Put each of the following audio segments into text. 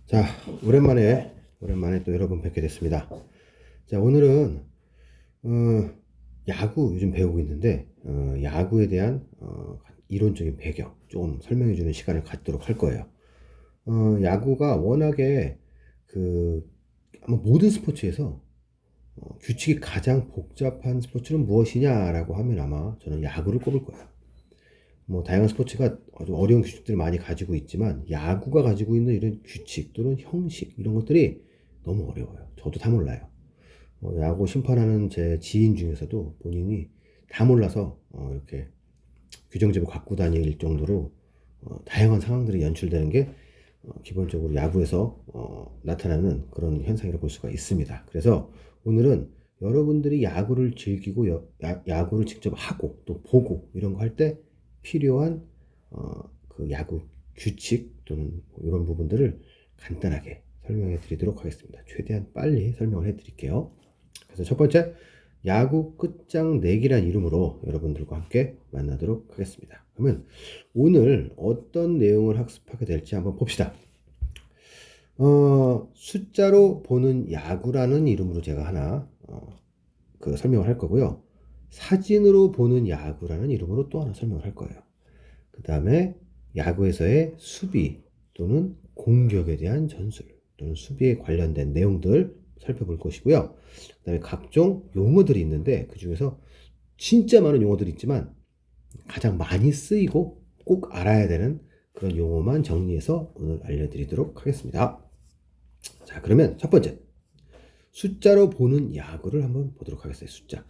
자, 오랜만에 또 여러분 뵙게 됐습니다. 자, 오늘은 야구 요즘 배우고 있는데 야구에 대한 이론적인 배경 조금 설명해 주는 시간을 갖도록 할 거예요. 야구가 워낙에 그 아마 모든 스포츠에서 규칙이 가장 복잡한 스포츠는 무엇이냐라고 하면 아마 저는 야구를 꼽을 거예요. 뭐 다양한 스포츠가 아주 어려운 규칙들을 많이 가지고 있지만 야구가 가지고 있는 이런 규칙 또는 형식 이런 것들이 너무 어려워요. 저도 다 몰라요. 야구 심판하는 제 지인 중에서도 본인이 다 몰라서 이렇게 규정집을 갖고 다닐 정도로 다양한 상황들이 연출되는 게 기본적으로 야구에서 나타나는 그런 현상이라고 볼 수가 있습니다. 그래서 오늘은 여러분들이 야구를 즐기고 야구를 직접 하고 또 보고 이런 거 할 때 필요한 그 야구 규칙 또는 이런 부분들을 간단하게 설명해 드리도록 하겠습니다. 최대한 빨리 설명을 해 드릴게요. 그래서 첫 번째, 야구 끝장내기란 이름으로 여러분들과 함께 만나도록 하겠습니다. 그러면 오늘 어떤 내용을 학습하게 될지 한번 봅시다. 숫자로 보는 야구라는 이름으로 제가 하나 설명을 할 거고요. 사진으로 보는 야구라는 이름으로 또 하나 설명을 할 거예요. 그 다음에 야구에서의 수비 또는 공격에 대한 전술 또는 수비에 관련된 내용들 살펴볼 것이고요. 그 다음에 각종 용어들이 있는데 그 중에서 진짜 많은 용어들이 있지만 가장 많이 쓰이고 꼭 알아야 되는 그런 용어만 정리해서 오늘 알려드리도록 하겠습니다. 자, 그러면 첫 번째, 숫자로 보는 야구를 한번 보도록 하겠어요. 숫자.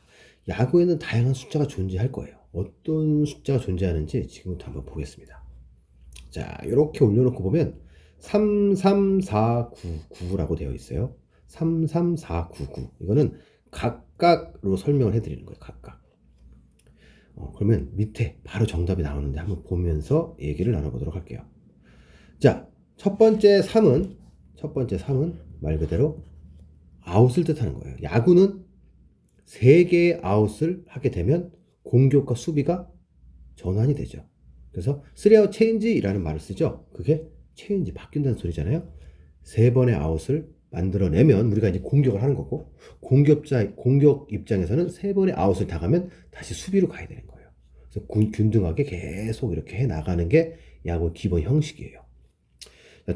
야구에는 다양한 숫자가 존재할 거예요. 어떤 숫자가 존재하는지 지금부터 한번 보겠습니다. 자, 이렇게 올려놓고 보면 33499라고 되어 있어요. 33499. 이거는 각각으로 설명을 해드리는 거예요. 각각. 그러면 밑에 바로 정답이 나오는데 한번 보면서 얘기를 나눠보도록 할게요. 자, 첫 번째 3은 말 그대로 아웃을 뜻하는 거예요. 야구는 3개의 아웃을 하게 되면 공격과 수비가 전환이 되죠. 그래서 3아웃 체인지라는 말을 쓰죠. 그게 체인지, 바뀐다는 소리잖아요. 3번의 아웃을 만들어내면 우리가 이제 공격을 하는 거고, 공격 입장에서는 3번의 아웃을 당하면 다시 수비로 가야 되는 거예요. 그래서 균등하게 계속 이렇게 해 나가는 게 야구의 기본 형식이에요.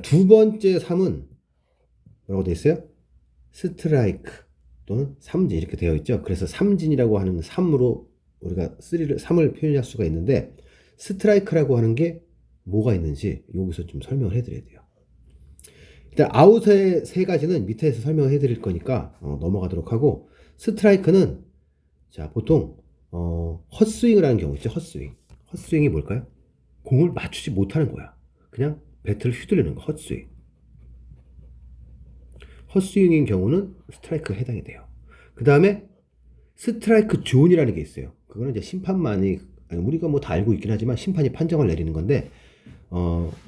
두 번째 3은 뭐라고 되어 있어요? 스트라이크 또는 삼진 이렇게 되어 있죠. 그래서 삼진이라고 하는 3으로 우리가 3을 표현할 수가 있는데, 스트라이크라고 하는 게 뭐가 있는지 여기서 좀 설명을 해드려야 돼요. 일단 아웃의 3가지는 밑에서 설명을 해드릴 거니까 넘어가도록 하고, 스트라이크는 자 보통 헛스윙을 하는 경우 있죠. 헛스윙이 뭘까요? 공을 맞추지 못하는 거야. 그냥 배트를 휘두르는 거. 헛스윙인 경우는 스트라이크에 해당이 돼요. 그 다음에 스트라이크 존이라는 게 있어요. 그거는 이제 심판만이, 우리가 뭐 다 알고 있긴 하지만 심판이 판정을 내리는 건데,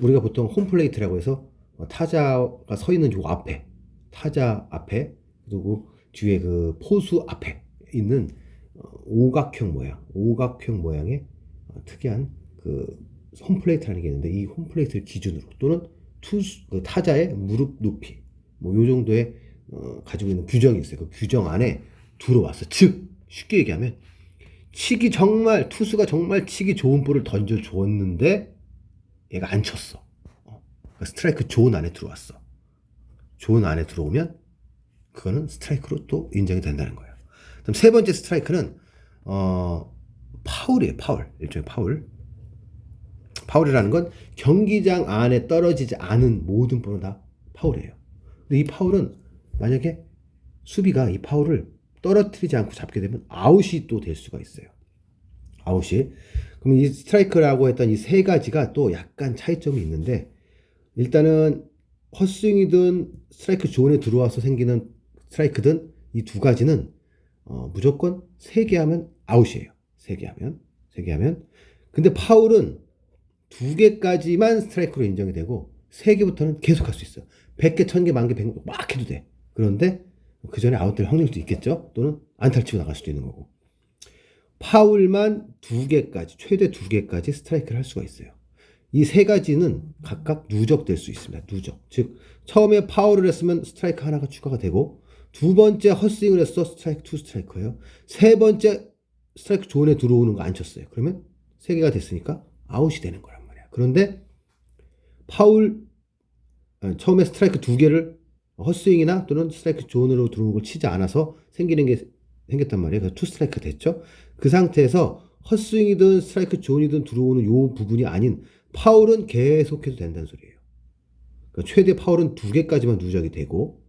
우리가 보통 홈플레이트라고 해서 타자가 서 있는 요 앞에, 타자 앞에, 그리고 뒤에 그 포수 앞에 있는 오각형 모양의 특이한 그 홈플레이트라는 게 있는데, 이 홈플레이트를 기준으로 또는 그 타자의 무릎 높이 뭐 요 정도의 가지고 있는 규정이 있어요. 그 규정 안에 들어왔어. 즉 쉽게 얘기하면 투수가 정말 치기 좋은 볼을 던져 주었는데 얘가 안 쳤어. 그러니까 스트라이크 존 안에 들어왔어. 존 안에 들어오면 그거는 스트라이크로 또 인정이 된다는 거예요. 그럼 세 번째 스트라이크는 파울이에요. 일종의 파울. 파울이라는 건 경기장 안에 떨어지지 않은 모든 볼은 다 파울이에요. 근데 이 파울은 만약에 수비가 이 파울을 떨어뜨리지 않고 잡게 되면 아웃이 또 될 수가 있어요. 아웃이. 그럼 이 스트라이크라고 했던 이 3가지가 또 약간 차이점이 있는데, 일단은 헛스윙이든 스트라이크 존에 들어와서 생기는 스트라이크든 이 2가지는 무조건 3개 하면 아웃이에요. 3개 하면. 근데 파울은 2개까지만 스트라이크로 인정이 되고 3개부터는 계속 할 수 있어요. 100개, 1000개, 10,000개, 100개 막 해도 돼. 그런데 그 전에 아웃될 확률도 있겠죠. 또는 안타를 치고 나갈 수도 있는 거고. 파울만 2개까지, 최대 2개까지 스트라이크를 할 수가 있어요. 이 세 가지는 각각 누적될 수 있습니다. 누적. 즉 처음에 파울을 했으면 스트라이크 하나가 추가가 되고 두 번째 헛스윙을 했어 스트라이크 2 스트라이크예요. 세 번째 스트라이크 존에 들어오는 거 안 쳤어요. 그러면 세 개가 됐으니까 아웃이 되는 거란 말이야. 그런데 파울 처음에 스트라이크 두 개를 헛스윙이나 또는 스트라이크 존으로 들어오는 걸 치지 않아서 생기는 게 생겼단 말이에요. 그래서 투 스트라이크 됐죠. 그 상태에서 헛스윙이든 스트라이크 존이든 들어오는 요 부분이 아닌 파울은 계속해도 된다는 소리예요. 그러니까 최대 파울은 두 개까지만 누적이 되고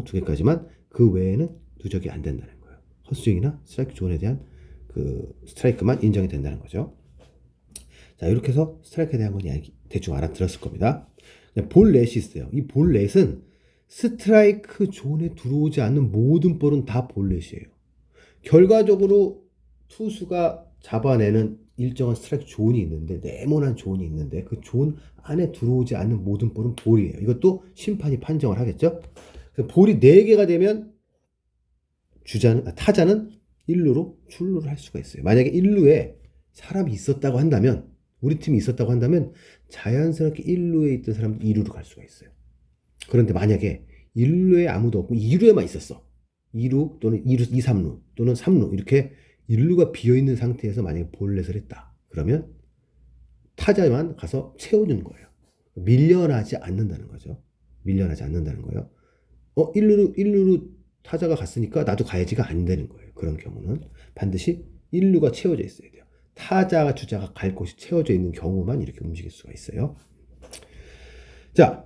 두 개까지만 그 외에는 누적이 안 된다는 거예요. 헛스윙이나 스트라이크 존에 대한 그 스트라이크만 인정이 된다는 거죠. 자, 이렇게 해서 스트라이크에 대한 건 대충 알아들었을 겁니다. 볼넷이 있어요. 이 볼넷은 스트라이크 존에 들어오지 않는 모든 볼은 다 볼넷이에요. 결과적으로 투수가 잡아내는 일정한 스트라이크 존이 있는데, 네모난 존이 있는데 그 존 안에 들어오지 않는 모든 볼은 볼이에요. 이것도 심판이 판정을 하겠죠. 그래서 볼이 4개가 되면 타자는 1루로 출루를 할 수가 있어요. 만약에 1루에 사람이 있었다고 한다면, 우리 팀이 있었다고 한다면 자연스럽게 1루에 있던 사람은 2루로 갈 수가 있어요. 그런데 만약에 1루에 아무도 없고 2루에만 있었어. 2루 또는 2루, 2, 3루 또는 3루 이렇게 1루가 비어있는 상태에서 만약에 볼넷을 했다. 그러면 타자만 가서 채워주는 거예요. 밀려나지 않는다는 거죠. 밀려나지 않는다는 거예요. 1루로 타자가 갔으니까 나도 가야지가 안 되는 거예요. 그런 경우는 반드시 1루가 채워져 있어야 돼요. 타자가 주자가 갈 곳이 채워져 있는 경우만 이렇게 움직일 수가 있어요. 자,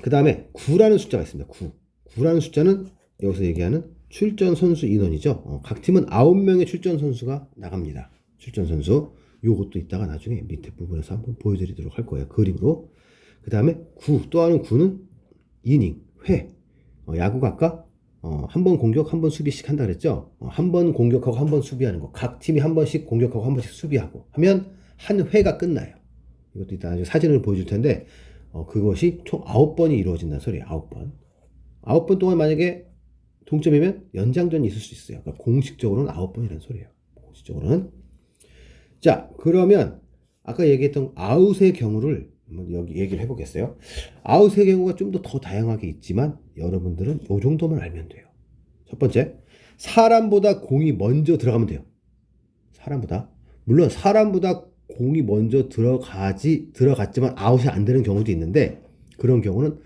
그 다음에 9라는 숫자가 있습니다. 9. 9라는 숫자는 여기서 얘기하는 출전 선수 인원이죠. 각 팀은 9명의 출전 선수가 나갑니다. 출전 선수. 요것도 이따가 나중에 밑에 부분에서 한번 보여드리도록 할 거예요. 그림으로. 그 다음에 9. 또 하는 9는 이닝, 회. 야구가 아까 한 번 공격, 한 번 수비씩 한다 그랬죠? 한 번 공격하고 한 번 수비하는 거. 각 팀이 한 번씩 공격하고 한 번씩 수비하고 하면 한 회가 끝나요. 이것도 이따 나중에 사진을 보여줄 텐데, 그것이 총 9번이 이루어진다는 소리예요. 9번. 9번 동안 만약에 동점이면 연장전이 있을 수 있어요. 그러니까 공식적으로는 9번이라는 소리예요. 공식적으로는. 자, 그러면 아까 얘기했던 아웃의 경우를 한번 여기 얘기를 해보겠어요. 아웃의 경우가 좀 더 다양하게 있지만 여러분들은 이 정도만 알면 돼요. 첫 번째, 사람보다 공이 먼저 들어가면 돼요. 사람보다. 물론 사람보다 공이 먼저 들어갔지만 아웃이 안 되는 경우도 있는데, 그런 경우는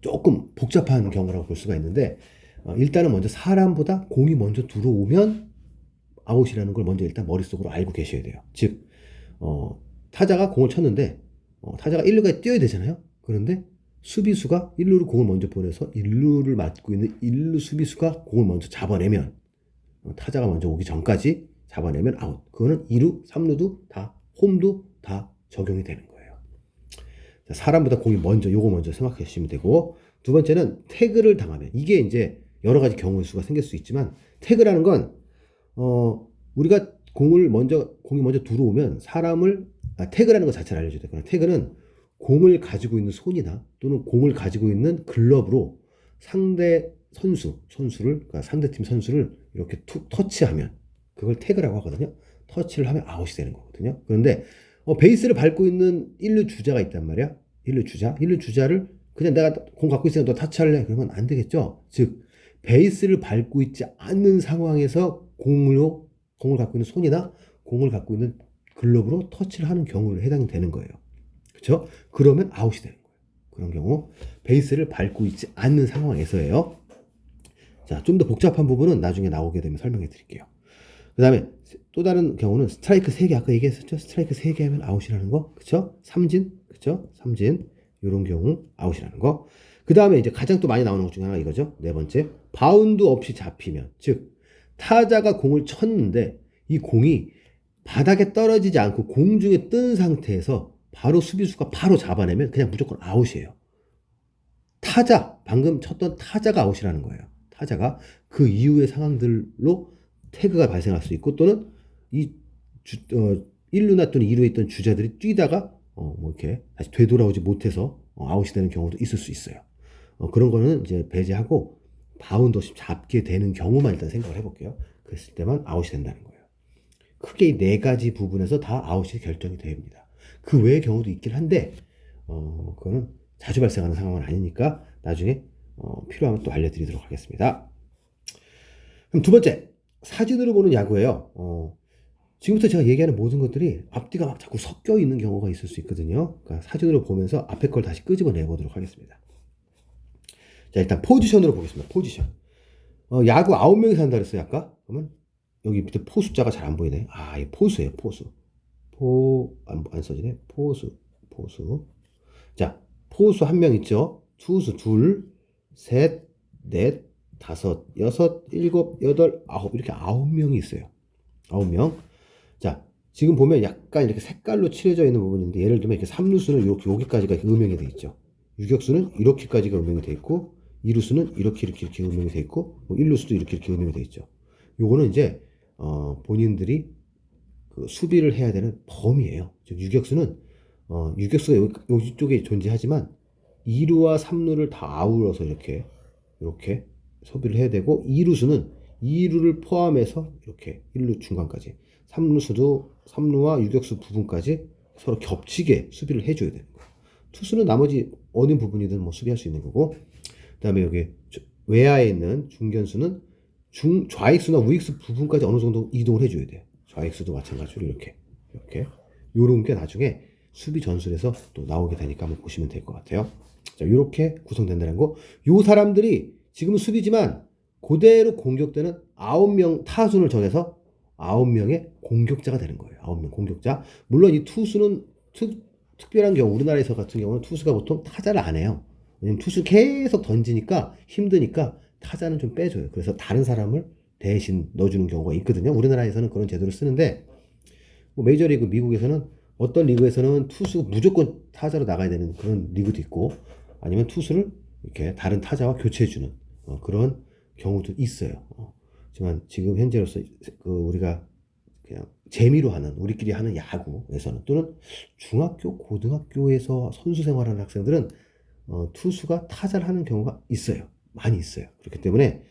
조금 복잡한 경우라고 볼 수가 있는데, 일단은 먼저 사람보다 공이 먼저 들어오면 아웃이라는 걸 먼저 일단 머릿속으로 알고 계셔야 돼요. 즉 타자가 공을 쳤는데 타자가 1루까지 뛰어야 되잖아요. 그런데 수비수가 1루로 공을 먼저 보내서 1루를 맡고 있는 1루 수비수가 공을 먼저 잡아내면, 타자가 먼저 오기 전까지 잡아내면 아웃. 그거는 2루, 3루도 다, 홈도 다 적용이 되는 거예요. 자, 사람보다 공이 먼저, 요거 먼저 생각해 주시면 되고, 두 번째는 태그를 당하면, 이게 이제 여러 가지 경우의 수가 생길 수 있지만, 태그라는 건 우리가 공이 먼저 들어오면 태그라는 것 자체를 알려줘야 돼요. 태그는 공을 가지고 있는 손이나 또는 공을 가지고 있는 글러브로 상대 선수를, 그러니까 상대팀 선수를 이렇게 터치하면 그걸 태그라고 하거든요. 터치를 하면 아웃이 되는 거거든요. 그런데 베이스를 밟고 있는 1루 주자가 있단 말이야. 1루 주자를 그냥 내가 공 갖고 있으니까 너 터치할래? 그러면 안 되겠죠. 즉 베이스를 밟고 있지 않는 상황에서 공을 갖고 있는 손이나 공을 갖고 있는 글러브로 터치를 하는 경우를 해당이 되는 거예요. 그렇죠? 그러면 아웃이 되는 거예요. 그런 경우 베이스를 밟고 있지 않는 상황에서예요. 자, 좀 더 복잡한 부분은 나중에 나오게 되면 설명해 드릴게요. 그 다음에 또 다른 경우는 스트라이크 3개, 아까 얘기했었죠? 스트라이크 3개 하면 아웃이라는 거. 그쵸? 삼진. 그쵸? 삼진. 요런 경우 아웃이라는 거. 그 다음에 이제 가장 또 많이 나오는 것 중에 하나가 이거죠. 네 번째. 바운드 없이 잡히면. 즉, 타자가 공을 쳤는데 이 공이 바닥에 떨어지지 않고 공중에 뜬 상태에서 바로 수비수가 바로 잡아내면 그냥 무조건 아웃이에요. 방금 쳤던 타자가 아웃이라는 거예요. 타자가 그 이후의 상황들로 태그가 발생할 수 있고, 또는 1루나 또는 2루에 있던 주자들이 뛰다가 이렇게 다시 되돌아오지 못해서 아웃이 되는 경우도 있을 수 있어요. 그런 거는 이제 배제하고 바운드 없이 잡게 되는 경우만 일단 생각을 해볼게요. 그랬을 때만 아웃이 된다는 거예요. 크게 이 4가지 부분에서 다 아웃이 결정이 됩니다. 그 외의 경우도 있긴 한데 그거는 자주 발생하는 상황은 아니니까 나중에 필요하면 또 알려드리도록 하겠습니다. 그럼 두 번째, 사진으로 보는 야구예요. 지금부터 제가 얘기하는 모든 것들이 앞뒤가 막 자꾸 섞여 있는 경우가 있을 수 있거든요. 그러니까 사진으로 보면서 앞에 걸 다시 끄집어내 보도록 하겠습니다. 자, 일단 포지션으로 보겠습니다. 포지션. 야구 9명이 산다 그랬어요, 아까? 그러면 여기 밑에 포 숫자가 잘 안 보이네. 아, 이 포수예요, 포수. 안 써지네. 포수. 자, 포수 한 명 있죠? 투수 둘, 셋, 넷, 다섯, 여섯, 일곱, 여덟, 아홉. 이렇게 9명이 있어요. 9명. 자, 지금 보면 약간 이렇게 색깔로 칠해져 있는 부분인데, 예를 들면 이렇게 3루수는 이렇게 여기까지가 음영이 돼 있죠. 유격수는 이렇게까지가 음영이 돼 있고, 2루수는 이렇게 음영이 돼 있고, 뭐 1루수도 이렇게 음영이 돼 있죠. 요거는 이제 본인들이 그 수비를 해야 되는 범위예요. 즉 유격수는 유격수가 여기 쪽에 존재하지만 2루와 3루를 다 아우러서 이렇게 소비를 해야 되고, 2루수는 2루를 포함해서 이렇게 1루 중간까지, 3루수도 3루와 유격수 부분까지 서로 겹치게 수비를 해줘야 되는 거예요. 투수는 나머지 어느 부분이든 뭐 수비할 수 있는 거고, 그 다음에 여기 외야에 있는 중견수는 좌익수나 우익수 부분까지 어느 정도 이동을 해줘야 돼요. 좌익수도 마찬가지로 이렇게 요런 게 나중에 수비 전술에서 또 나오게 되니까 한번 보시면 될 것 같아요. 자, 이렇게 구성된다는 거. 요 사람들이 지금은 수비지만 그대로 공격되는 9명 타순을 정해서 9명의 공격자가 되는 거예요. 9명 공격자. 물론 이 투수는 특별한 경우, 우리나라에서 같은 경우는 투수가 보통 타자를 안 해요. 왜냐면 투수 계속 던지니까 힘드니까 타자는 좀 빼줘요. 그래서 다른 사람을 대신 넣어주는 경우가 있거든요. 우리나라에서는 그런 제도를 쓰는데, 뭐 메이저리그 미국에서는 어떤 리그에서는 투수 무조건 타자로 나가야 되는 그런 리그도 있고, 아니면 투수를 이렇게 다른 타자와 교체해주는 그런 경우도 있어요. 하지만 지금 현재로서 우리가 그냥 재미로 하는, 우리끼리 하는 야구에서는, 또는 중학교, 고등학교에서 선수 생활하는 학생들은 투수가 타자를 하는 경우가 있어요. 많이 있어요. 그렇기 때문에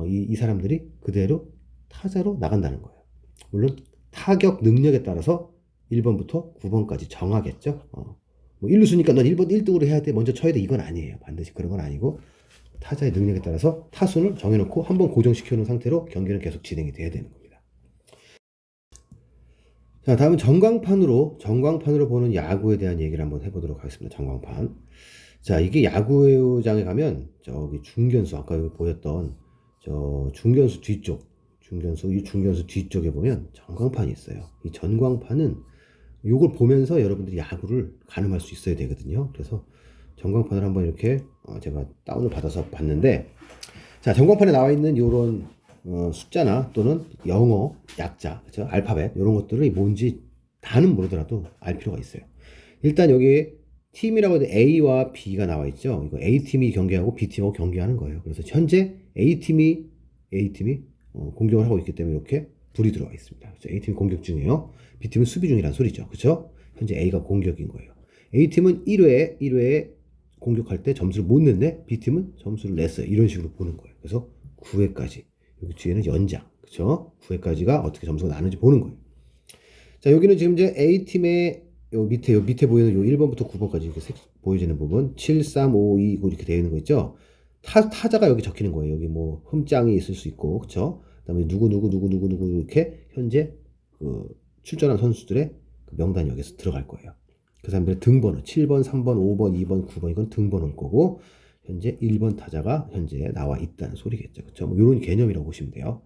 이 사람들이 그대로 타자로 나간다는 거예요. 물론 타격 능력에 따라서 1번부터 9번까지 정하겠죠. 뭐 1루수니까 넌 1번 1등으로 해야 돼, 먼저 쳐야 돼, 이건 아니에요. 반드시 그런 건 아니고, 타자의 능력에 따라서 타순을 정해놓고 한번 고정시켜 놓은 상태로 경기는 계속 진행이 돼야 되는 겁니다. 자, 다음은 전광판으로 보는 야구에 대한 얘기를 한번 해보도록 하겠습니다. 전광판. 자, 이게 야구장에 가면 저기 중견수, 아까 여기 보였던 저 중견수 뒤쪽에 보면 전광판이 있어요. 이 전광판은 요걸 보면서 여러분들이 야구를 가늠할 수 있어야 되거든요. 그래서 전광판을 한번 이렇게 제가 다운을 받아서 봤는데, 자, 전광판에 나와 있는 요런 숫자나 또는 영어 약자, 그렇죠? 알파벳 이런 것들이 뭔지 다는 모르더라도 알 필요가 있어요. 일단 여기 팀이라고 해도 A와 B가 나와 있죠. 이거 A팀이 경기하고 B팀하고 경기하는 거예요. 그래서 현재 A팀이 공격을 하고 있기 때문에 이렇게 불이 들어와 있습니다. 그래서 A팀이 공격 중이에요. B팀은 수비 중이란 소리죠. 그렇죠? 현재 A가 공격인 거예요. A팀은 1회에 공격할 때 점수를 못 냈네. B팀은 점수를 냈어요. 이런 식으로 보는 거예요. 그래서 9회까지. 여기 뒤에는 연장. 그렇죠? 9회까지가 어떻게 점수가 나는지 보는 거예요. 자, 여기는 지금 이제 A팀의 요 밑에 보이는 요 1번부터 9번까지 이렇게 보여지는 부분, 7, 3, 5, 2 이렇게 되어 있는 거 있죠? 타자가 여기 적히는 거예요. 여기 뭐 흠장이 있을 수 있고, 그쵸? 그다음에 누구 이렇게 현재 그 출전한 선수들의 그 명단이 여기서 들어갈 거예요. 그 사람들의 등번호 7번, 3번, 5번, 2번, 9번 이건 등번호일 거고, 현재 1번 타자가 현재 나와 있다는 소리겠죠. 그쵸? 뭐 이런 개념이라고 보시면 돼요.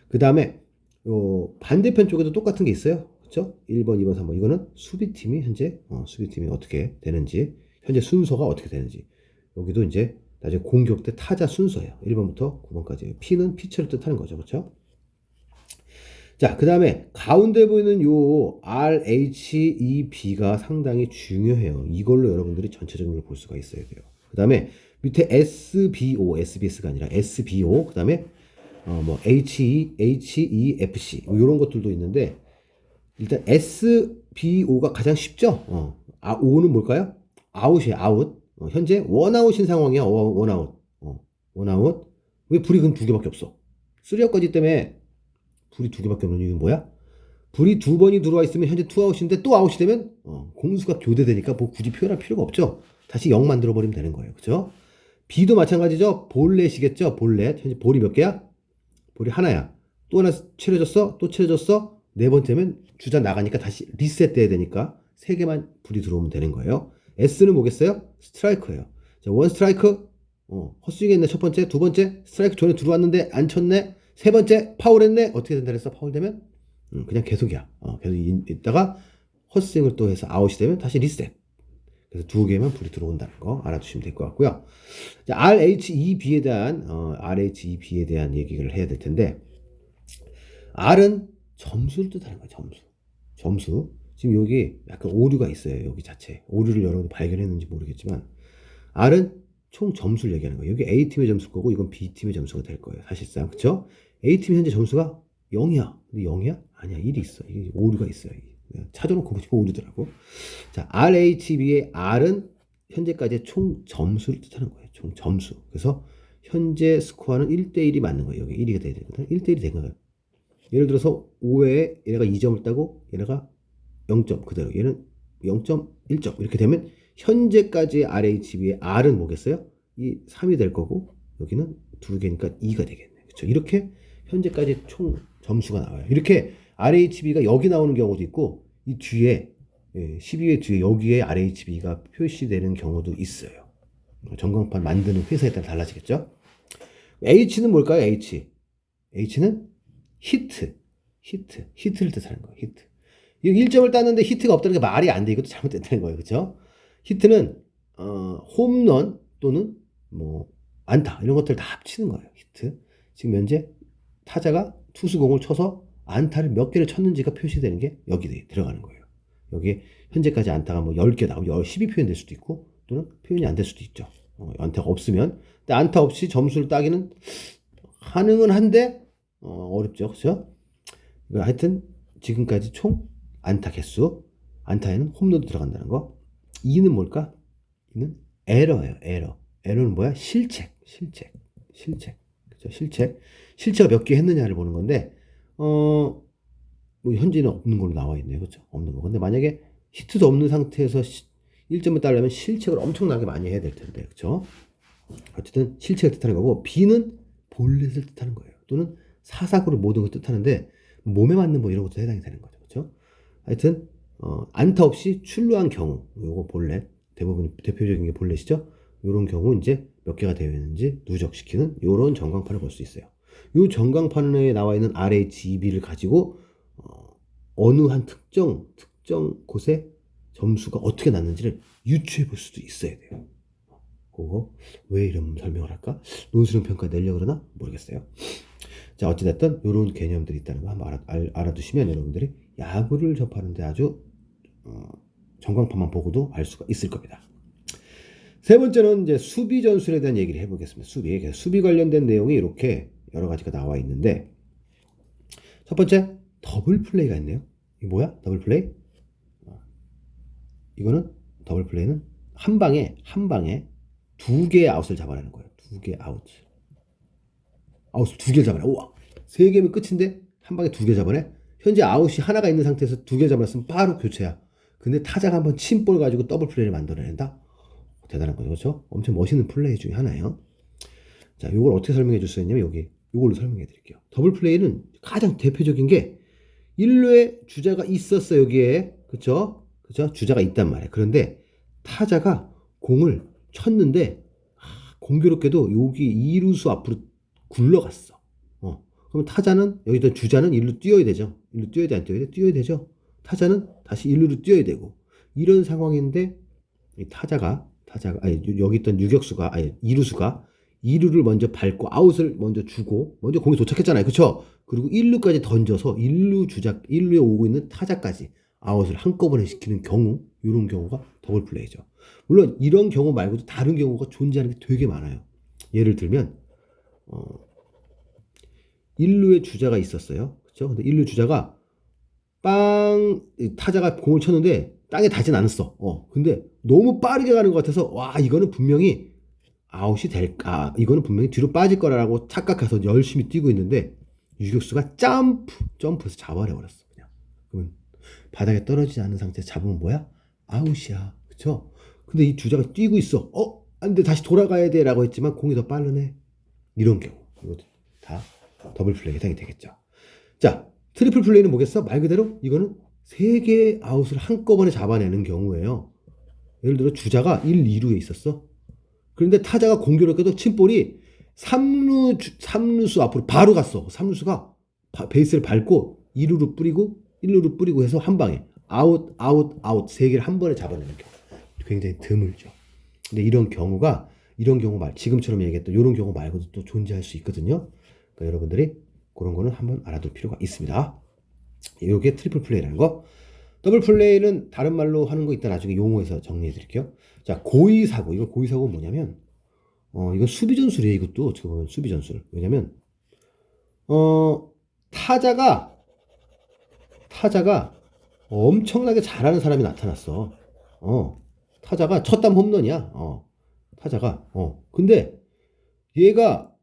그 다음에 요 반대편 쪽에도 똑같은 게 있어요. 그렇죠? 1번, 2번, 3번. 이거는 수비팀이 현재 수비팀이 어떻게 되는지, 현재 순서가 어떻게 되는지. 여기도 이제 나중에 공격 때 타자 순서예요. 1번부터 9번까지. P는 피처를 뜻하는 거죠. 그렇죠? 자, 그 다음에 가운데 보이는 요 R, H, E, B가 상당히 중요해요. 이걸로 여러분들이 전체적인 걸 볼 수가 있어야 돼요. 그 다음에 밑에 SBO, SBS가 아니라 SBO, 그 다음에 뭐 HE, HEFC 이런 것들도 있는데, 일단 SBO가 가장 쉽죠. O는 뭘까요? 아웃이에요. 아웃. 현재 원아웃인 상황이야. 원아웃. 원아웃. 왜 불이 그럼 두 개밖에 없어? 3아웃까지 때문에 불이 두 개밖에 없는 이유는 뭐야? 불이 두 번이 들어와 있으면 현재 투아웃인데 또 아웃이 되면 공수가 교대되니까 뭐 굳이 표현할 필요가 없죠. 다시 0 만들어 버리면 되는 거예요. 그죠? B도 마찬가지죠. 볼넷이겠죠. 볼넷. 현재 볼이 몇 개야? 볼이 하나야. 또 하나 칠해졌어. 또 칠해졌어. 네 번째면 주자 나가니까 다시 리셋돼야 되니까 세 개만 불이 들어오면 되는 거예요. S는 뭐겠어요? 스트라이크예요. 자, 원 스트라이크. 헛스윙했네. 첫 번째. 두 번째. 스트라이크 존에 들어왔는데 안 쳤네. 세 번째. 파울했네. 어떻게 된다 그랬어? 파울되면? 그냥 계속이야. 계속 있다가 헛스윙을 또 해서 아웃이 되면 다시 리셋. 그래서 두 개만 불이 들어온다는 거 알아두시면 될 것 같고요. 자, RHEB에 대한 얘기를 해야 될 텐데, R은 점수를 뜻하는 거예요. 점수. 지금 여기 약간 오류가 있어요. 여기 자체. 오류를 여러분이 발견했는지 모르겠지만, R은 총 점수를 얘기하는 거예요. 여기 A팀의 점수일 거고, 이건 B팀의 점수가 될 거예요. 사실상. 그쵸? A팀이 현재 점수가 0이야. 근데 0이야? 아니야. 1이 있어. 이게 오류가 있어요. 찾아놓고 보니까 오류더라고. 자, RHB의 R은 현재까지의 총 점수를 뜻하는 거예요. 총 점수. 그래서 현재 스코어는 1대1이 맞는 거예요. 여기 1이 돼야 되거든. 1대1이 된 거예요. 예를 들어서 5회에 얘네가 2점을 따고 얘네가 0점 그대로. 얘는 0.1점 이렇게 되면 현재까지의 RHB의 R은 뭐겠어요? 이 3이 될 거고 여기는 2개니까 2가 되겠네. 그렇죠? 이렇게 현재까지 총 점수가 나와요. 이렇게 RHB가 여기 나오는 경우도 있고 이 뒤에 12회 뒤에 여기에 RHB가 표시되는 경우도 있어요. 전광판 만드는 회사에 따라 달라지겠죠. H는 뭘까요? H는 히트를 뜻하는 거예요. 히트. 이거 1점을 땄는데 히트가 없다는 게 말이 안 돼. 이것도 잘못됐다는 거예요. 그렇죠? 히트는 홈런 또는 뭐 안타 이런 것들 다 합치는 거예요. 히트. 지금 현재 타자가 투수공을 쳐서 안타를 몇 개를 쳤는지가 표시되는 게 여기 들어가는 거예요. 여기에 현재까지 안타가 뭐 10개 나오면 12표현 될 수도 있고 또는 표현이 안 될 수도 있죠. 안타가 없으면. 근데 안타 없이 점수를 따기는 가능은 한데 어렵죠. 그렇죠? 하여튼 지금까지 총 안타 개수, 안타에는 홈런도 들어간다는 거. 2는 뭘까? 2는 에러예요. 에러는 뭐야? 실책. 그렇죠? 실체가 몇 개 했느냐를 보는 건데 뭐 현재는 없는 걸로 나와 있네요. 그렇죠? 없는 거. 근데 만약에 히트도 없는 상태에서 1점을 따려면 실책을 엄청나게 많이 해야 될 텐데. 그렇죠? 어쨌든 실책을 뜻하는 거고 B는 볼넷을 뜻하는 거예요. 또는 사사구를 모든 걸 뜻하는데 몸에 맞는 뭐 이런 것도 해당이 되는 거죠. 그렇죠? 하여튼 안타 없이 출루한 경우 요거 볼넷 대부분 대표적인 게 볼넷이죠. 요런 경우 이제 몇 개가 되어 있는지 누적시키는 요런 전광판을 볼 수 있어요. 요 전광판에 나와 있는 RHEB를 가지고 어느 한 특정 곳에 점수가 어떻게 났는지를 유추해 볼 수도 있어야 돼요. 그거 왜 이런 설명을 할까? 논술형 평가 내려고 그러나 모르겠어요. 자, 어찌됐든 이런 개념들이 있다는 거 한번 알아두시면 여러분들이 야구를 접하는데 아주 전광판만 보고도 알 수가 있을 겁니다. 세 번째는 이제 수비 전술에 대한 얘기를 해보겠습니다. 수비 관련된 내용이 이렇게 여러 가지가 나와 있는데 첫 번째 더블 플레이가 있네요. 이게 뭐야? 더블 플레이? 이거는 더블 플레이는 한 방에 두 개의 아웃을 잡아내는 거예요. 두 개의 아웃을 두 개를 잡아내. 우와, 세 개면 끝인데 한 방에 두 개 잡아내. 현재 아웃이 하나가 있는 상태에서 두 개 잡아냈으면 바로 교체야. 근데 타자가 한번 침볼 가지고 더블 플레이를 만들어낸다. 대단한 거죠, 그렇죠? 엄청 멋있는 플레이 중에 하나예요. 자, 이걸 어떻게 설명해 줄 수 있냐면 이걸로 설명해 드릴게요. 더블 플레이는 가장 대표적인 게 1루에 주자가 있었어. 여기에 그렇죠? 주자가 있단 말이에요. 그런데 타자가 공을 쳤는데 공교롭게도 여기 2루수 앞으로 굴러갔어. 그럼 타자는 여기다 주자는 1루 뛰어야 되죠. 1루 뛰어야 돼, 안 뛰어야 돼? 뛰어야 되죠. 타자는 다시 1루로 뛰어야 되고 이런 상황인데 이 타자가 여기 있던 유격수가 2루수가 2루를 먼저 밟고 아웃을 먼저 주고 먼저 공이 도착했잖아요. 그렇죠? 그리고 1루까지 던져서 1루에 오고 있는 타자까지 아웃을 한꺼번에 시키는 경우, 이런 경우가 더블 플레이죠. 물론 이런 경우 말고도 다른 경우가 존재하는 게 되게 많아요. 예를 들면 1루에 주자가 있었어요. 그렇죠? 근데 1루 주자가 타자가 공을 쳤는데 땅에 닿진 않았어. 근데 너무 빠르게 가는 것 같아서 와, 이거는 분명히 아웃이 될까? 이거는 분명히 뒤로 빠질 거라고 착각해서 열심히 뛰고 있는데 유격수가 점프해서 잡아내 버렸어. 그냥 그러면 바닥에 떨어지지 않은 상태에서 잡으면 뭐야? 아웃이야. 그쵸? 근데 이 주자가 뛰고 있어. 안 돼. 다시 돌아가야 돼. 라고 했지만 공이 더 빠르네. 이런 경우. 이것도 다 더블 플레이 해당이 되겠죠. 자, 트리플 플레이는 뭐겠어? 말 그대로 이거는 3개의 아웃을 한꺼번에 잡아내는 경우예요. 예를 들어 주자가 1, 2루에 있었어. 그런데 타자가 공교롭게도 침볼이 3루수 앞으로 바로 갔어. 3루수가 베이스를 밟고 2루로 뿌리고 1루로 뿌리고 해서 한 방에 아웃, 아웃, 아웃 3개를 한 번에 잡아내는 경우. 굉장히 드물죠. 근데 이런 경우 지금처럼 얘기했던 이런 경우 말고도 또 존재할 수 있거든요. 그러니까 여러분들이 그런 거는 한번 알아둘 필요가 있습니다. 이게 트리플 플레이라는 거. 더블 플레이는 다른 말로 하는 거 이따 나중에 용어에서 정리해 드릴게요. 자, 고의사고. 이거 고의사고는 뭐냐면, 이거 수비전술이에요. 이것도 어떻게 보면 수비전술. 왜냐면, 타자가 엄청나게 잘하는 사람이 나타났어. 타자가 첫담 홈런이야. 타자가. 근데 얘가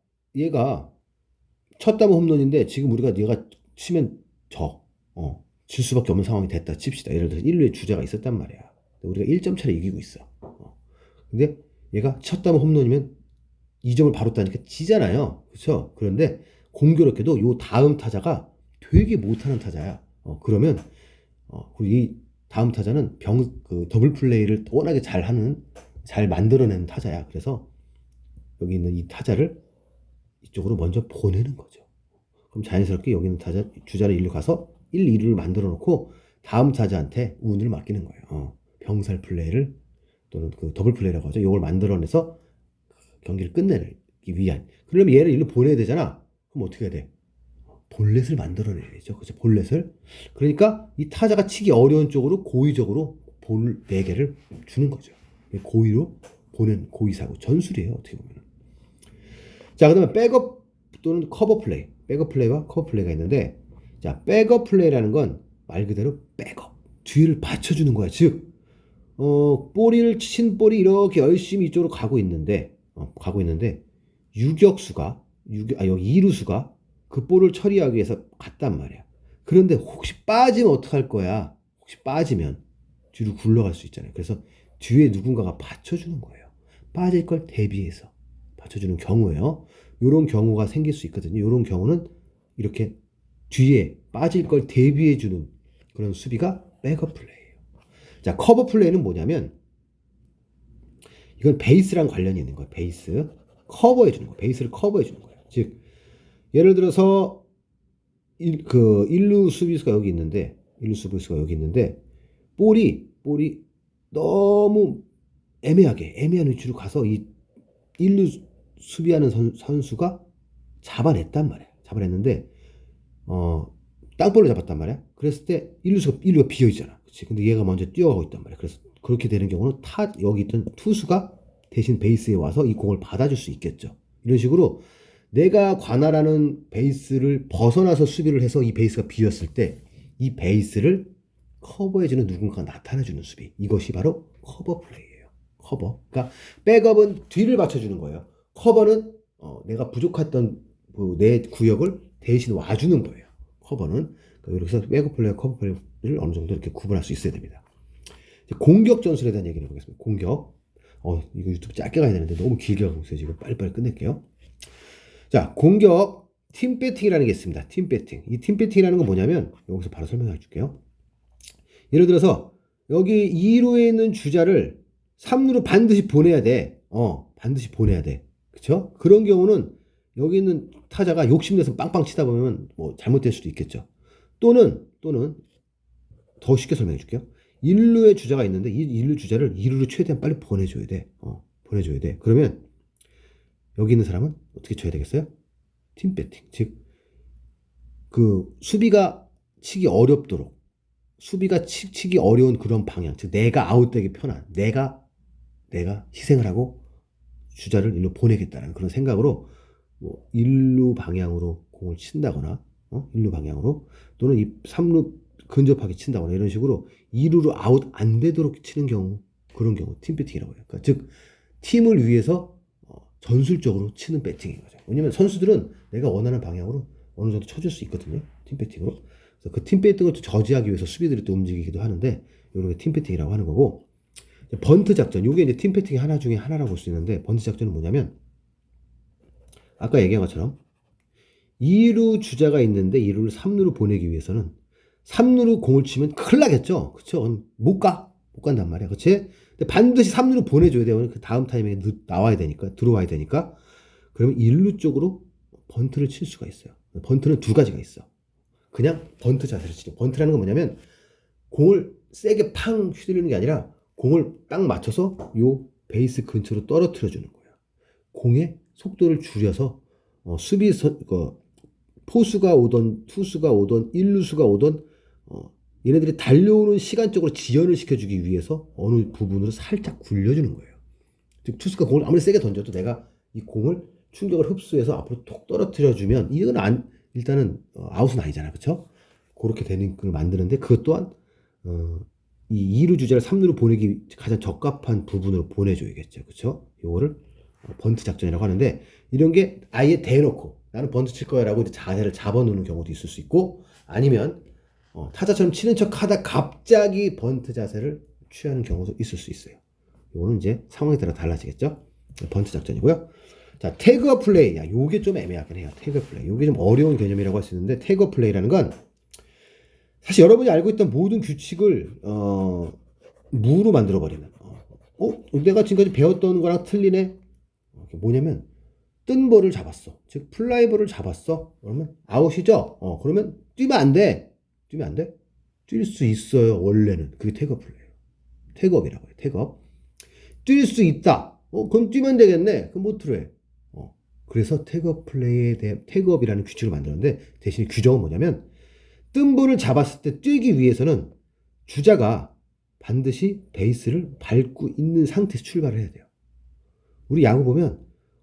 첫담 홈런인데 지금 우리가 얘가 치면 질 수밖에 없는 상황이 됐다 칩시다. 예를 들어서 1루에 주자가 있었단 말이야. 우리가 1점 차로 이기고 있어. 근데 얘가 첫담 홈런이면 2점을 바로 따니까 지잖아요. 그렇죠? 그런데 공교롭게도 요 다음 타자가 되게 못하는 타자야. 그러면 그리고 이 다음 타자는 더블 플레이를 워낙에 잘 만들어내는 타자야. 그래서 여기 있는 이 타자를 이쪽으로 먼저 보내는 거죠. 그럼 자연스럽게 여기 있는 주자를 1루 가서 1, 2루를 만들어 놓고 다음 타자한테 운을 맡기는 거예요. 병살 플레이를 또는 그 더블 플레이라고 하죠. 이걸 만들어내서 경기를 끝내기 위한. 그러면 얘를 1루 보내야 되잖아. 그럼 어떻게 해야 돼? 볼넷을 만들어내야죠. 그렇죠? 볼넷을. 그러니까 이 타자가 치기 어려운 쪽으로 고의적으로 볼 4개를 주는 거죠. 고의로 보낸 고의사고 전술이에요. 어떻게 보면. 자, 그다음에 백업 또는 커버 플레이. 백업 플레이와 커버 플레이가 있는데, 자, 백업 플레이라는 건 말 그대로 백업. 뒤를 받쳐주는 거야. 즉, 친 볼이 이렇게 열심히 이쪽으로 가고 있는데, 유격수가, 여기 이루수가 그 볼을 처리하기 위해서 갔단 말이야. 그런데 혹시 빠지면 어떡할 거야? 혹시 빠지면 뒤로 굴러갈 수 있잖아요. 그래서 뒤에 누군가가 받쳐주는 거예요. 빠질 걸 대비해서 받쳐주는 경우예요. 이런 경우가 생길 수 있거든요. 이런 경우는 이렇게 뒤에 빠질 걸 대비해주는 그런 수비가 백업 플레이예요. 자, 커버 플레이는 뭐냐면 이건 베이스랑 관련이 있는 거예요. 베이스 커버해주는 거예요. 베이스를 커버해주는 거예요. 즉 예를 들어서 1루 수비수가 여기 있는데 볼이 너무 애매한 위치로 가서 이 1루 수비하는 선수가 잡아냈단 말이야. 잡아냈는데 땅볼을 잡았단 말이야. 그랬을 때 1루가 비어있잖아. 그치? 근데 얘가 먼저 뛰어가고 있단 말이야. 그래서 그렇게 되는 경우는 여기 있던 투수가 대신 베이스에 와서 이 공을 받아줄 수 있겠죠. 이런 식으로 내가 관할하는 베이스를 벗어나서 수비를 해서 이 베이스가 비었을 때 이 베이스를 커버해주는 누군가가 나타나주는 수비. 이것이 바로 커버 플레이예요. 커버. 그러니까 백업은 뒤를 받쳐주는 거예요. 커버는 내가 부족했던 내 구역을 대신 와주는 거예요. 커버는. 그러니까 여기서 백업 플레이와 커버 플레이를 어느 정도 이렇게 구분할 수 있어야 됩니다. 공격 전술에 대한 얘기를 해보겠습니다. 공격. 이거 유튜브 짧게 가야 되는데 너무 길게 가고 있어요. 지금 빨리빨리 끝낼게요. 자, 공격 팀 배팅이라는 게 있습니다. 팀 배팅. 이 팀 배팅이라는 건 뭐냐면 여기서 바로 설명해 줄게요. 예를 들어서 여기 2루에 있는 주자를 3루로 반드시 보내야 돼. 반드시 보내야 돼. 그쵸? 그런 경우는 여기 있는 타자가 욕심내서 빵빵 치다 보면 뭐 잘못될 수도 있겠죠. 또는 더 쉽게 설명해 줄게요. 1루에 주자가 있는데 이 1루 주자를 2루로 최대한 빨리 보내줘야 돼. 보내줘야 돼. 그러면 여기 있는 사람은 어떻게 쳐야 되겠어요? 팀 배팅. 즉, 수비가 치기 어렵도록, 수비가 치기 어려운 그런 방향, 즉, 내가 아웃되기 편한, 내가 희생을 하고 주자를 1루 보내겠다는 그런 생각으로, 1루 방향으로 공을 친다거나, 1루 방향으로, 또는 이 3루 근접하게 친다거나, 이런 식으로 2루로 아웃 안 되도록 치는 경우, 그런 경우, 팀 배팅이라고 해요. 그러니까 즉, 팀을 위해서 전술적으로 치는 배팅인 거죠. 왜냐면 선수들은 내가 원하는 방향으로 어느 정도 쳐줄 수 있거든요. 팀 배팅으로. 그래서 그 팀배팅을 또 저지하기 위해서 수비들이 또 움직이기도 하는데 이런 게 팀배팅이라고 하는 거고 번트 작전. 이게 이제 팀배팅의 하나 중에 하나라고 볼 수 있는데 번트 작전은 뭐냐면 아까 얘기한 것처럼 2루 주자가 있는데 2루를 3루로 보내기 위해서는 3루로 공을 치면 큰일 나겠죠. 그쵸? 못 간단 말이야. 그치? 근데 반드시 3루로 보내줘야 돼요. 그 다음 타이밍에 나와야 되니까, 들어와야 되니까. 그러면 1루 쪽으로 번트를 칠 수가 있어요. 번트는 두 가지가 있어. 그냥 번트 자세를 치죠. 번트라는 건 뭐냐면 공을 세게 팡 휘두르는 게 아니라 공을 딱 맞춰서 요 베이스 근처로 떨어뜨려 주는 거예요. 공의 속도를 줄여서 포수가 오던 투수가 오던 1루수가 오던 얘네들이 달려오는 시간적으로 지연을 시켜주기 위해서 어느 부분으로 살짝 굴려주는 거예요. 즉 투수가 공을 아무리 세게 던져도 내가 이 공을 충격을 흡수해서 앞으로 톡 떨어뜨려주면 이건 일단은 아웃은 아니잖아, 그렇죠? 그렇게 되는 걸 만드는데 그것 또한 이 2루 주자를 3루로 보내기 가장 적합한 부분으로 보내줘야겠죠, 그렇죠? 요거를 번트 작전이라고 하는데 이런 게 아예 대놓고 나는 번트 칠 거야라고 이제 자세를 잡아놓는 경우도 있을 수 있고 아니면 타자처럼 치는 척 하다 갑자기 번트 자세를 취하는 경우도 있을 수 있어요. 이거는 이제 상황에 따라 달라지겠죠. 번트 작전이고요. 자, 태그업 플레이. 야, 요게 좀 애매하긴 해요. 태그업 플레이. 요게 좀 어려운 개념이라고 할 수 있는데 태그업 플레이라는 건 사실 여러분이 알고 있던 모든 규칙을 무로 만들어 버리는. 내가 지금까지 배웠던 거랑 틀리네. 뭐냐면 뜬 볼을 잡았어. 즉 플라이볼을 잡았어. 그러면 아웃이죠. 그러면 뛰면 안 돼. 뛰면 안 돼? 뛸 수 있어요. 원래는 그게 태그업 플레이예요. 태그업이라고 해요. 태그업. 뛸 수 있다. 그럼 뛰면 되겠네. 그럼 못 들어해. 그래서 태그업 플레이에 대해 태그업이라는 규칙을 만들었는데 대신 규정은 뭐냐면 뜬 볼을 잡았을 때 뛰기 위해서는 주자가 반드시 베이스를 밟고 있는 상태에서 출발을 해야 돼요. 우리 야구 보면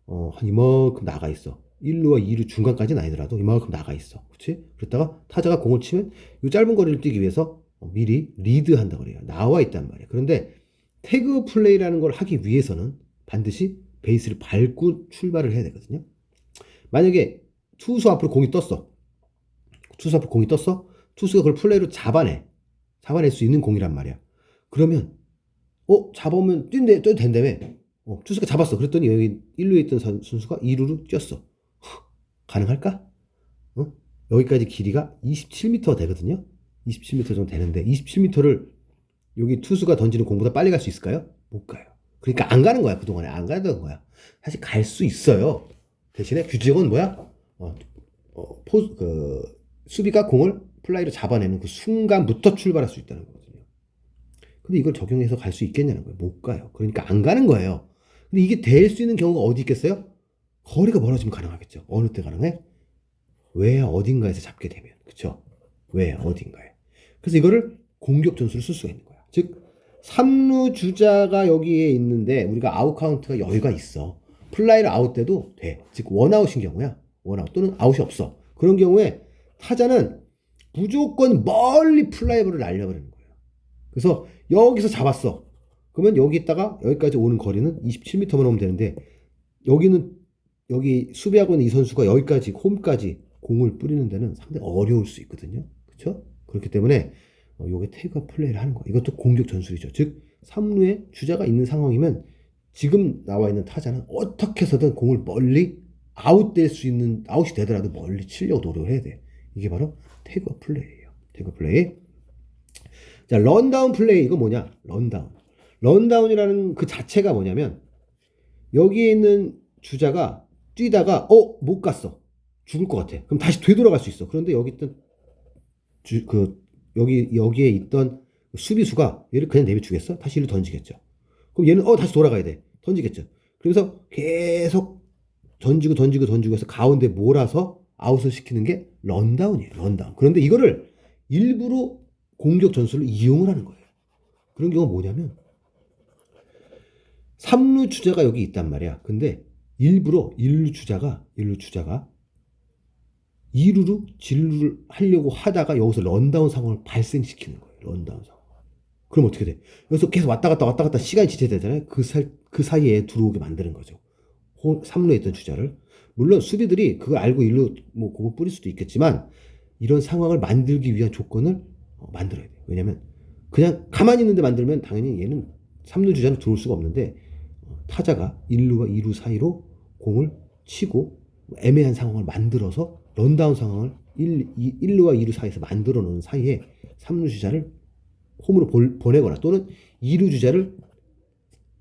한 이만큼 나가 있어. 1루와 2루 중간까지는 아니더라도 이만큼 나가 있어. 그렇지? 그랬다가 타자가 공을 치면 이 짧은 거리를 뛰기 위해서 미리 리드한다 그래요. 나와 있단 말이에요. 그런데 태그 플레이라는 걸 하기 위해서는 반드시 베이스를 밟고 출발을 해야 되거든요. 만약에 투수 앞으로 공이 떴어. 투수 앞으로 공이 떴어. 투수가 그걸 플레이로 잡아낼 수 있는 공이란 말이야. 그러면 잡아오면 뛰어도 된다며. 투수가 잡았어. 그랬더니 여기 1루에 있던 선수가 2루로 뛰었어. 가능할까? 여기까지 길이가 27m 되거든요. 27m 정도 되는데 27m를 여기 투수가 던지는 공보다 빨리 갈 수 있을까요? 못 가요. 그러니까 안 가는 거야. 그동안에 안 가던 거야. 사실 갈 수 있어요. 대신에 규정은 뭐야? 수비가 공을 플라이로 잡아내는 그 순간부터 출발할 수 있다는 거거든요. 근데 이걸 적용해서 갈 수 있겠냐는 거예요. 못 가요. 그러니까 안 가는 거예요. 근데 이게 될 수 있는 경우가 어디 있겠어요? 거리가 멀어지면 가능하겠죠. 어느 때 가능해? 왜 어딘가에서 잡게 되면. 그쵸? 왜 어딘가에. 그래서 이거를 공격 전술을 쓸 수가 있는 거야. 즉 3루 주자가 여기에 있는데 우리가 아웃 카운트가 여유가 있어. 플라이를 아웃돼도 돼. 즉 원아웃인 경우야. 원아웃 또는 아웃이 없어. 그런 경우에 타자는 무조건 멀리 플라이볼을 날려버리는 거예요. 그래서 여기서 잡았어. 그러면 여기 있다가 여기까지 오는 거리는 27m만 오면 되는데 여기 수비하고 있는 이 선수가 여기까지 홈까지 공을 뿌리는 데는 상당히 어려울 수 있거든요. 그렇죠? 그렇기 때문에 요게 태그업 플레이를 하는 거예요. 이것도 공격 전술이죠. 즉 3루에 주자가 있는 상황이면 지금 나와 있는 타자는 어떻게 해서든 공을 멀리 아웃될 수 있는 아웃이 되더라도 멀리 치려고 노력을 해야 돼. 이게 바로 태그업 플레이예요. 태그업 플레이. 자, 런다운 플레이. 이거 뭐냐? 런다운이라는 그 자체가 뭐냐면 여기에 있는 주자가 뛰다가 못 갔어. 죽을 것 같아. 그럼 다시 되돌아갈 수 있어. 그런데 여기 있던 여기에 있던 수비수가 얘를 그냥 내비주겠어? 다시 이리로 던지겠죠. 그럼 얘는 다시 돌아가야 돼. 던지겠죠. 그래서 계속 던지고 해서 가운데 몰아서 아웃을 시키는 게 런다운이에요. 런다운. 그런데 이거를 일부러 공격 전술로 이용을 하는 거예요. 그런 경우가 뭐냐면 3루 주자가 여기 있단 말이야. 근데 일부러 1루 주자가 2루로 진루를 하려고 하다가 여기서 런다운 상황을 발생시키는 거예요. 런다운 상황. 그럼 어떻게 돼? 여기서 계속 왔다 갔다 시간이 지체되잖아요. 그 사이에 들어오게 만드는 거죠. 3루에 있던 주자를. 물론 수비들이 그걸 알고 1루 공을 뿌릴 수도 있겠지만 이런 상황을 만들기 위한 조건을 만들어야 돼요. 왜냐면 그냥 가만히 있는데 만들면 당연히 얘는 3루 주자는 들어올 수가 없는데 타자가 1루와 2루 사이로 공을 치고 애매한 상황을 만들어서 런다운 상황을 1루와 2루 사이에서 만들어 놓은 사이에 3루 주자를 홈으로 보내거나 또는 2루 주자를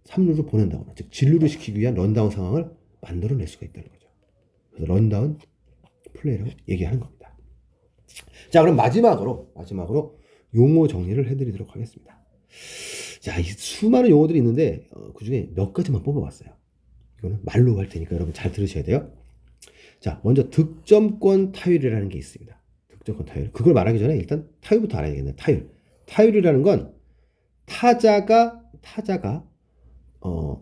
3루로 보낸다거나 즉 진루를 시키기 위한 런다운 상황을 만들어낼 수가 있다는 거죠. 그래서 런다운 플레이라고 얘기하는 겁니다. 자, 그럼 마지막으로 용어 정리를 해드리도록 하겠습니다. 자, 이 수많은 용어들이 있는데 그 중에 몇 가지만 뽑아봤어요. 이거는 말로 할 테니까 여러분 잘 들으셔야 돼요. 자, 먼저 득점권 타율이라는 게 있습니다. 득점권 타율. 그걸 말하기 전에 일단 타율부터 알아야겠네요. 타율이라는 건 타자가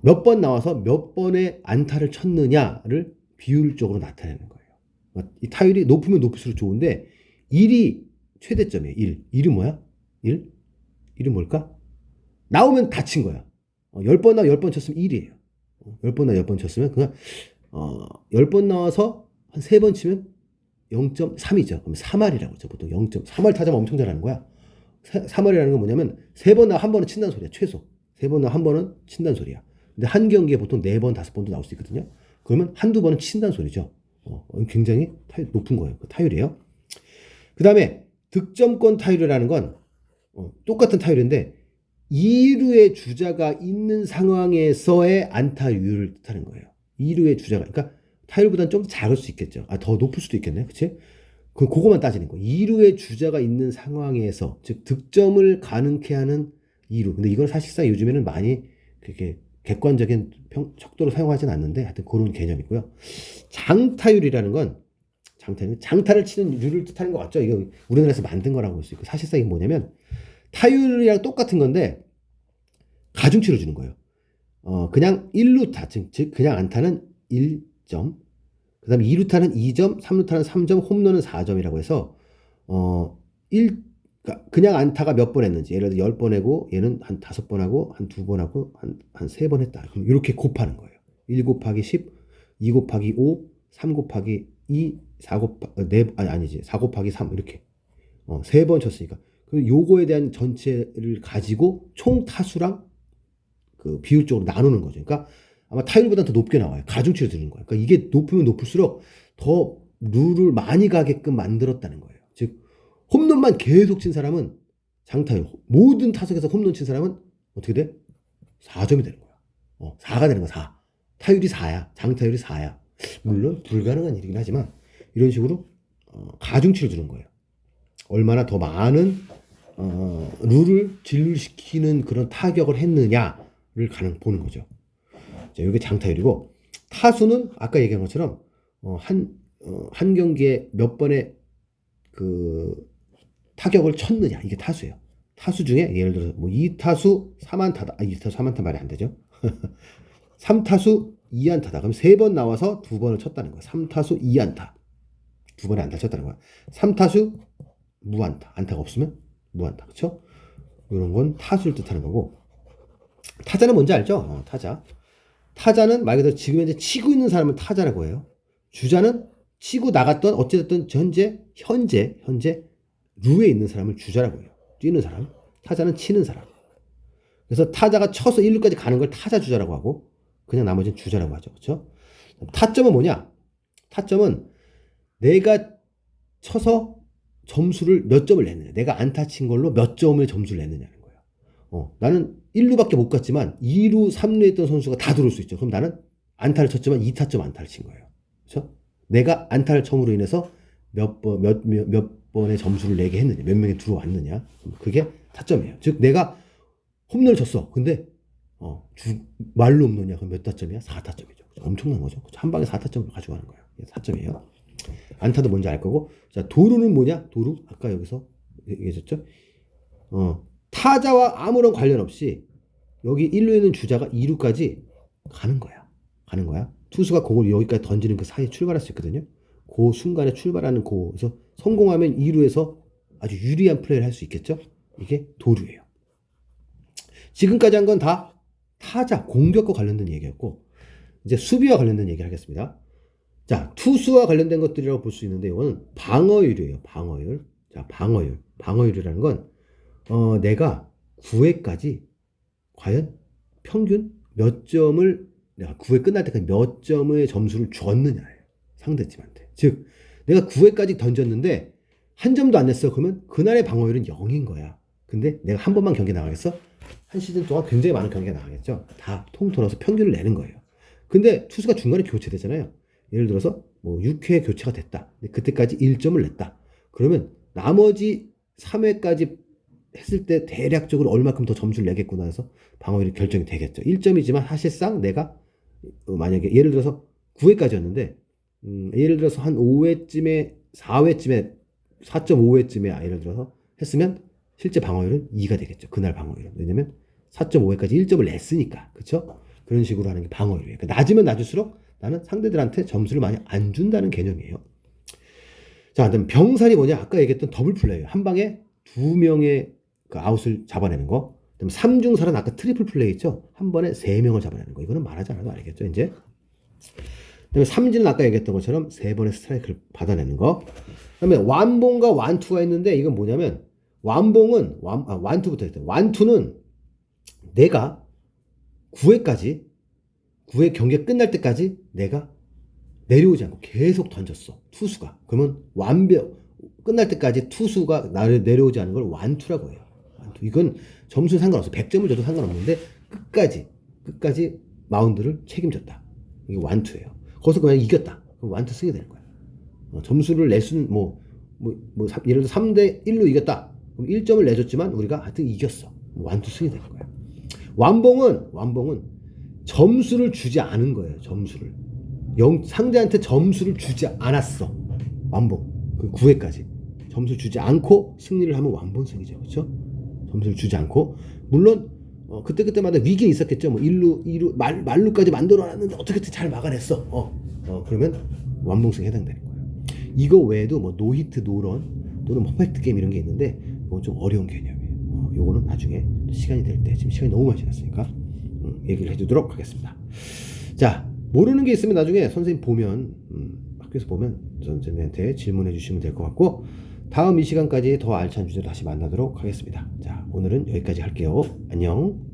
몇 번 나와서 몇 번의 안타를 쳤느냐를 비율적으로 나타내는 거예요. 이 타율이 높으면 높을수록 좋은데 1이 최대점이에요. 1이 뭐야? 1은 뭘까? 나오면 다 친 거야. 10번 나와 10번 쳤으면 1이에요. 10번 나와 10번 쳤으면 그냥 10번 나와서 한 3번 치면 0.3이죠. 그럼 3할이라고 하죠. 보통 0.3할 타자면 엄청 잘하는 거야. 3할이라는 건 뭐냐면 3번 나와 한 번은 친다는 소리야. 최소. 3번 나와 한 번은 친다는 소리야. 근데 한 경기에 보통 4번, 5번도 나올 수 있거든요. 그러면 한두 번은 친다는 소리죠. 굉장히 타율 높은 거예요. 그 타율이에요. 그 다음에 득점권 타율이라는 건 똑같은 타율인데 2루의 주자가 있는 상황에서의 안타율을 뜻하는 거예요. 2루의 주자가, 그러니까 타율보다는 좀 더 작을 수 있겠죠. 더 높을 수도 있겠네. 그치? 그거만 따지는 거예요. 2루의 주자가 있는 상황에서, 즉, 득점을 가능케 하는 2루. 근데 이건 사실상 요즘에는 많이 그렇게 객관적인 척도로 사용하지는 않는데, 하여튼 그런 개념이고요. 장타율이라는 건, 장타를 치는 율을 뜻하는 것 같죠? 이거 우리나라에서 만든 거라고 볼 수 있고, 사실상 이게 뭐냐면, 타율이랑 똑같은 건데, 가중치를 주는 거예요. 그냥 1루타, 즉, 그냥 안타는 1점, 그 다음에 2루타는 2점, 3루타는 3점, 홈런은 4점이라고 해서, 그냥 안타가 몇 번 했는지, 예를 들어 10번 하고, 얘는 한 5번 하고, 한 2번 하고, 한 3번 했다. 그럼 이렇게 곱하는 거예요. 1 곱하기 10, 2 곱하기 5, 3 곱하기 2, 4 곱하기 3, 이렇게. 3번 쳤으니까. 그리고 요거에 대한 전체를 가지고 총 타수랑 그 비율적으로 나누는 거죠. 그러니까 아마 타율보다 더 높게 나와요. 가중치를 두는 거예요. 그러니까 이게 높으면 높을수록 더 룰을 많이 가게끔 만들었다는 거예요. 즉 홈런만 계속 친 사람은 장타율, 모든 타석에서 홈런 친 사람은 어떻게 돼? 4점이 되는 거야. 4가 되는 거야. 4. 타율이 4야. 장타율이 4야. 물론 불가능한 일이긴 하지만 이런 식으로 가중치를 주는 거예요. 얼마나 더 많은 룰을 진루시키는 그런 타격을 했느냐를 보는 거죠. 자, 이게 장타율이고, 타수는 아까 얘기한 것처럼 한 경기에 몇 번의 그 타격을 쳤느냐, 이게 타수예요. 타수 중에 예를 들어서 뭐 2타수 3안타다. 2타수 3안타 말이 안 되죠. 3타수 2안타다. 그럼 3번 나와서 2번을 쳤다는 거야. 3타수 2안타. 2번에 안타 쳤다는 거야. 3타수 무안타. 안타가 없으면 무안타. 그렇죠? 이런 건 타수를 뜻하는 거고, 타자는 뭔지 알죠? 타자는 말 그대로 지금 현재 치고 있는 사람을 타자라고 해요. 주자는 치고 나갔던 어찌됐든 현재 루에 있는 사람을 주자라고 해요. 뛰는 사람. 타자는 치는 사람. 그래서 타자가 쳐서 1루까지 가는 걸 타자 주자라고 하고, 그냥 나머지는 주자라고 하죠. 그렇죠? 타점은 뭐냐? 타점은 내가 쳐서 점수를 몇 점을 냈느냐, 내가 안타 친 걸로 몇 점을 점수를 냈느냐는 거예요. 나는 1루밖에 못 갔지만 2루, 3루에 있던 선수가 다 들어올 수 있죠. 그럼 나는 안타를 쳤지만 2타점 안타를 친 거예요. 그렇죠? 내가 안타를 첨으로 인해서 몇 번의 점수를 내게 했느냐, 몇 명이 들어왔느냐, 그게 타점이에요. 즉 내가 홈런을 쳤어. 근데 말로 홈런이야. 그럼 몇 타점이야? 4타점이죠. 엄청난 거죠. 한 방에 4타점을 가져가는 거예요. 4점이에요. 안타도 뭔지 알 거고. 자, 도루는 뭐냐? 도루 아까 여기서 얘기했었죠. 타자와 아무런 관련 없이 여기 1루에 있는 주자가 2루까지 가는 거야. 투수가 공을 여기까지 던지는 그 사이에 출발할 수 있거든요. 그 순간에 출발하는 그래서 성공하면 2루에서 아주 유리한 플레이를 할 수 있겠죠. 이게 도루예요. 지금까지 한 건 다 타자 공격과 관련된 얘기였고, 이제 수비와 관련된 얘기를 하겠습니다. 자, 투수와 관련된 것들이라고 볼 수 있는데 이거는 방어율이에요. 방어율. 자, 방어율. 방어율이라는 건 내가 9회까지 과연 평균 몇 점을 내가 9회 끝날 때까지 몇 점의 점수를 줬느냐예요. 상대팀한테. 즉 내가 9회까지 던졌는데 한 점도 안 냈어. 그러면 그날의 방어율은 0인 거야. 근데 내가 한 번만 경기 나가겠어? 한 시즌 동안 굉장히 많은 경기가 나가겠죠. 다 통틀어서 평균을 내는 거예요. 근데 투수가 중간에 교체되잖아요. 예를 들어서 뭐 6회 교체가 됐다. 근데 그때까지 1점을 냈다. 그러면 나머지 3회까지 했을 때 대략적으로 얼마큼 더 점수를 내겠구나 해서 방어율이 결정이 되겠죠. 1점이지만 사실상 내가 만약에 예를 들어서 9회까지였는데 예를 들어서 한 5회쯤에 4회쯤에 4.5회쯤에 예를 들어서 했으면 실제 방어율은 2가 되겠죠. 그날 방어율은. 왜냐면 4.5회까지 1점을 냈으니까. 그렇죠? 그런 식으로 하는 게 방어율이에요. 그러니까 낮으면 낮을수록 나는 상대들한테 점수를 많이 안 준다는 개념이에요. 자, 그다음 병살이 뭐냐? 아까 얘기했던 더블 플레이예요. 한 방에 두 명의 그 아웃을 잡아내는 거. 그다음 삼중살은 아까 트리플 플레이 있죠? 한 번에 세 명을 잡아내는 거. 이거는 말하지 않아도 알겠죠, 이제. 그다음에 삼진은 아까 얘기했던 것처럼 세 번의 스트라이크를 받아내는 거. 그다음에 완봉과 완투가 있는데 이건 뭐냐면 완봉은 완투부터 했대. 완투는 내가 9회까지 9회 경기 끝날 때까지 내가 내려오지 않고 계속 던졌어. 투수가. 그러면 끝날 때까지 투수가 나를 내려오지 않는 걸 완투라고 해요. 완투. 이건 점수 상관없어. 100점을 줘도 상관없는데 끝까지 마운드를 책임졌다. 이게 완투예요. 거기서 그냥 이겼다. 그럼 완투 쓰게 되는 거야. 점수를 낼 수는 예를 들어 3대 1로 이겼다. 그럼 1점을 내줬지만 우리가 하여튼 이겼어. 완투 쓰게 되는 거야. 완봉은 점수를 주지 않은 거예요. 점수를. 상대한테 점수를 주지 않았어. 완봉. 그 9회까지. 점수를 주지 않고 승리를 하면 완봉승이죠. 그렇죠? 점수를 주지 않고. 물론 그때마다 위기는 있었겠죠. 뭐 1루 말루까지 만들어놨는데 어떻게 잘 막아냈어. 그러면 완봉승에 해당되는 거예요. 이거 외에도 뭐 노히트 노런 또는 퍼펙트 게임 이런 게 있는데 이건 좀 어려운 개념이에요. 요거는 나중에 시간이 될 때, 지금 시간이 너무 많이 지났으니까 얘기를 해주도록 하겠습니다. 자, 모르는 게 있으면 나중에 선생님 보면 학교에서 보면 선생님한테 질문해 주시면 될 것 같고, 다음 이 시간까지 더 알찬 주제로 다시 만나도록 하겠습니다. 자, 오늘은 여기까지 할게요. 안녕.